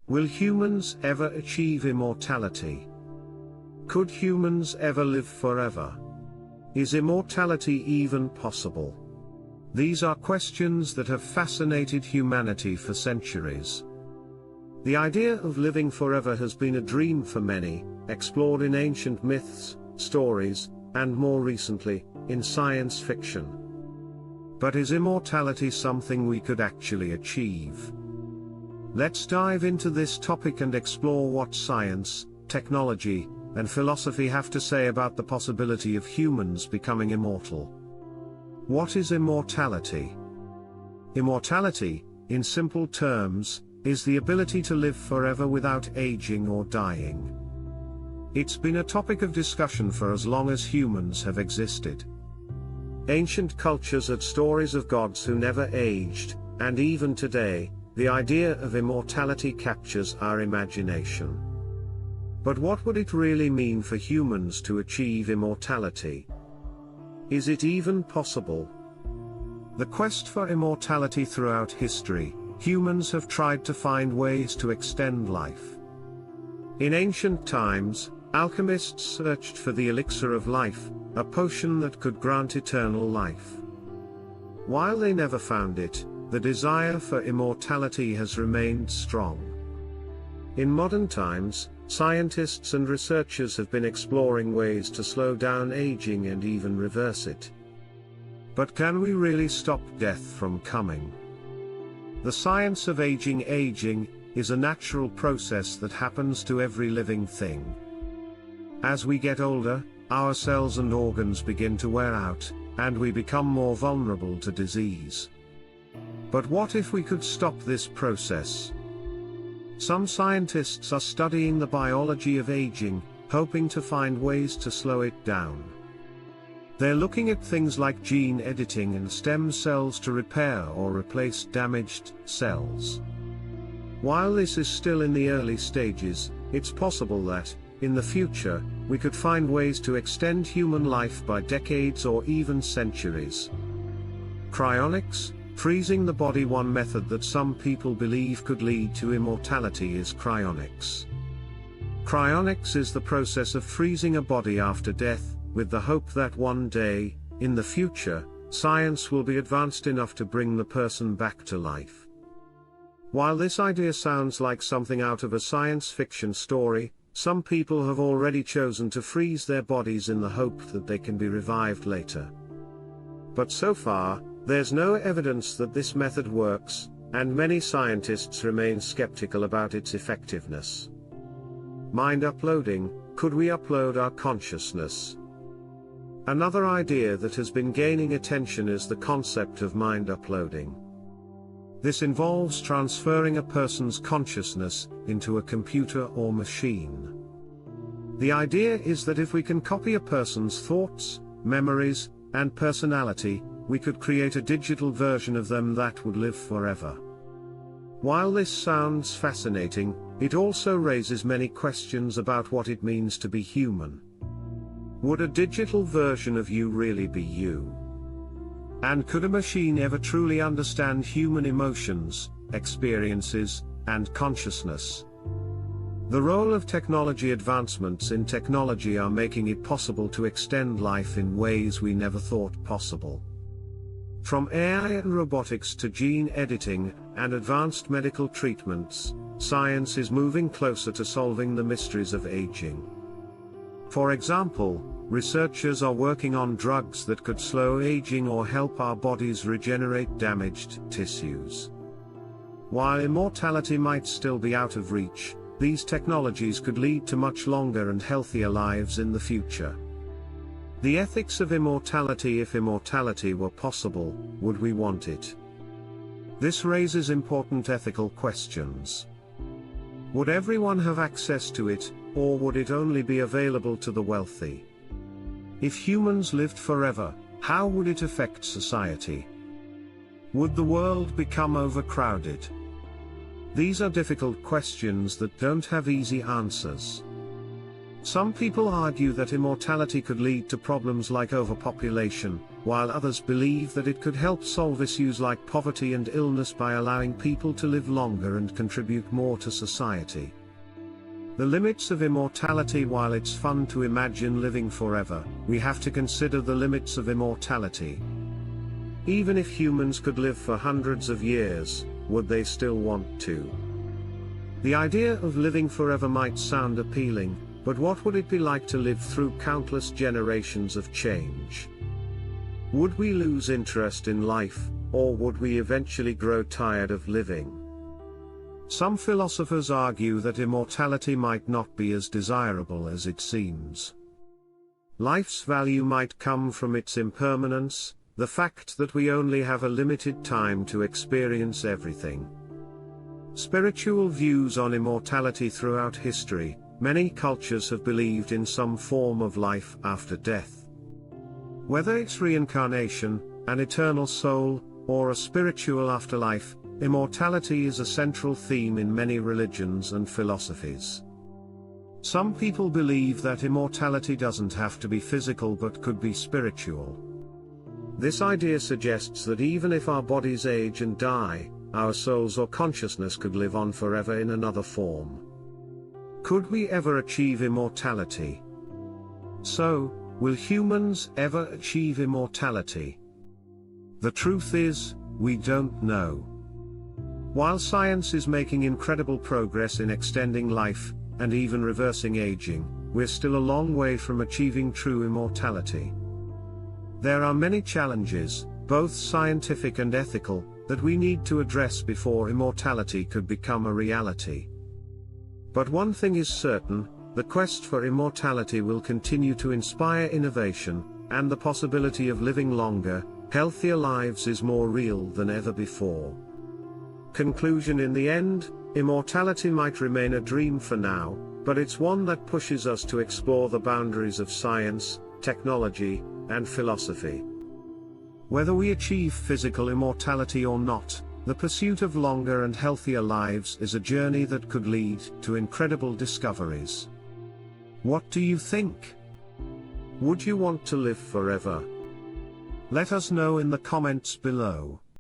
Will humans ever achieve immortality? Could humans ever live forever? Is immortality even possible? These are questions that have fascinated humanity for centuries. The idea of living forever has been a dream for many, explored in ancient myths, stories, and more recently, in science fiction. But is immortality something we could actually achieve? Let's dive into this topic and explore what science, technology, and philosophy have to say about the possibility of humans becoming immortal. What is immortality? Immortality, in simple terms, is the ability to live forever without aging or dying. It's been a topic of discussion for as long as humans have existed. Ancient cultures had stories of gods who never aged, and even today, the idea of immortality captures our imagination. But what would it really mean for humans to achieve immortality? Is it even possible? The quest for immortality throughout history, humans have tried to find ways to extend life. In ancient times, alchemists searched for the elixir of life, a potion that could grant eternal life. While they never found it, the desire for immortality has remained strong. In modern times, scientists and researchers have been exploring ways to slow down aging and even reverse it. But can we really stop death from coming? The science of aging is a natural process that happens to every living thing. As we get older, our cells and organs begin to wear out, and we become more vulnerable to disease. But what if we could stop this process? Some scientists are studying the biology of aging, hoping to find ways to slow it down. They're looking at things like gene editing and stem cells to repair or replace damaged cells. While this is still in the early stages, it's possible that, in the future, we could find ways to extend human life by decades or even centuries. Cryonics, freezing the body. One method that some people believe could lead to immortality is cryonics. Cryonics is the process of freezing a body after death, with the hope that one day, in the future, science will be advanced enough to bring the person back to life. While this idea sounds like something out of a science fiction story, some people have already chosen to freeze their bodies in the hope that they can be revived later. But so far, there's no evidence that this method works, and many scientists remain skeptical about its effectiveness. Mind uploading: could we upload our consciousness? Another idea that has been gaining attention is the concept of mind uploading. This involves transferring a person's consciousness into a computer or machine. The idea is that if we can copy a person's thoughts, memories, and personality, we could create a digital version of them that would live forever. While this sounds fascinating, it also raises many questions about what it means to be human. Would a digital version of you really be you? And could a machine ever truly understand human emotions, experiences, and consciousness? The role of technology: advancements in technology are making it possible to extend life in ways we never thought possible. From AI and robotics to gene editing and advanced medical treatments, science is moving closer to solving the mysteries of aging. For example, researchers are working on drugs that could slow aging or help our bodies regenerate damaged tissues. While immortality might still be out of reach, these technologies could lead to much longer and healthier lives in the future. The ethics of immortality: if immortality were possible, would we want it? This raises important ethical questions. Would everyone have access to it, or would it only be available to the wealthy? If humans lived forever, how would it affect society? Would the world become overcrowded? These are difficult questions that don't have easy answers. Some people argue that immortality could lead to problems like overpopulation, while others believe that it could help solve issues like poverty and illness by allowing people to live longer and contribute more to society. The limits of immortality. While it's fun to imagine living forever, we have to consider the limits of immortality. Even if humans could live for hundreds of years, would they still want to? The idea of living forever might sound appealing, but what would it be like to live through countless generations of change? Would we lose interest in life, or would we eventually grow tired of living? Some philosophers argue that immortality might not be as desirable as it seems. Life's value might come from its impermanence, the fact that we only have a limited time to experience everything. Spiritual views on immortality. Throughout history, many cultures have believed in some form of life after death. Whether it's reincarnation, an eternal soul, or a spiritual afterlife, immortality is a central theme in many religions and philosophies. Some people believe that immortality doesn't have to be physical but could be spiritual. This idea suggests that even if our bodies age and die, our souls or consciousness could live on forever in another form. Could we ever achieve immortality? So, will humans ever achieve immortality? The truth is, we don't know. While science is making incredible progress in extending life, and even reversing aging, we're still a long way from achieving true immortality. There are many challenges, both scientific and ethical, that we need to address before immortality could become a reality. But one thing is certain: the quest for immortality will continue to inspire innovation, and the possibility of living longer, healthier lives is more real than ever before. Conclusion: in the end, immortality might remain a dream for now, but it's one that pushes us to explore the boundaries of science, technology, and philosophy. Whether we achieve physical immortality or not, the pursuit of longer and healthier lives is a journey that could lead to incredible discoveries. What do you think? Would you want to live forever? Let us know in the comments below.